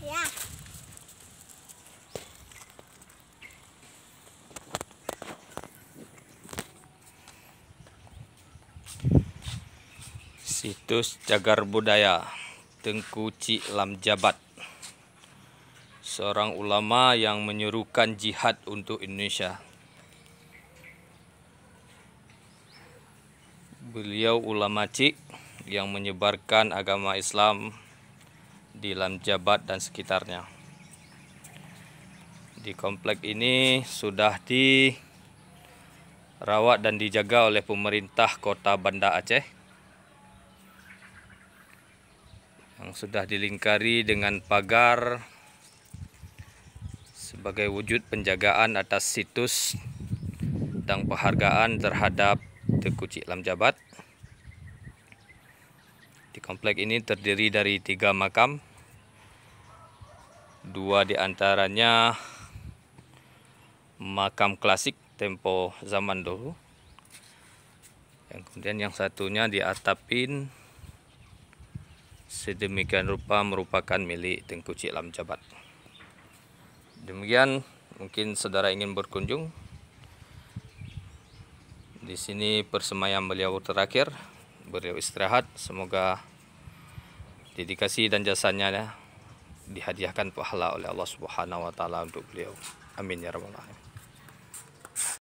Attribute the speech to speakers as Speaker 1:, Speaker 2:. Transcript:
Speaker 1: Ya.
Speaker 2: Situs Cagar Budaya Tengku Cik Lamjabat, seorang ulama yang menyerukan jihad untuk Indonesia. Beliau ulama Cik yang menyebarkan agama Islam di Lamjabat dan sekitarnya. Di komplek ini sudah dirawat dan dijaga oleh pemerintah Kota Banda Aceh, yang sudah dilingkari dengan pagar sebagai wujud penjagaan atas situs dan penghargaan terhadap Tengku Cik Lamjabat. Di komplek ini terdiri dari 3 makam, 2 diantaranya makam klasik tempo zaman dulu, kemudian yang satunya diatapin sedemikian rupa merupakan milik Tengku Cik Lamjabat. Demikian, mungkin saudara ingin berkunjung. Di sini persembayan beliau terakhir, beliau istirahat. Semoga dedikasi dan jasanya dihadiahkan pahala oleh Allah Subhanahu wa taala untuk beliau. Amin ya rabbal alamin.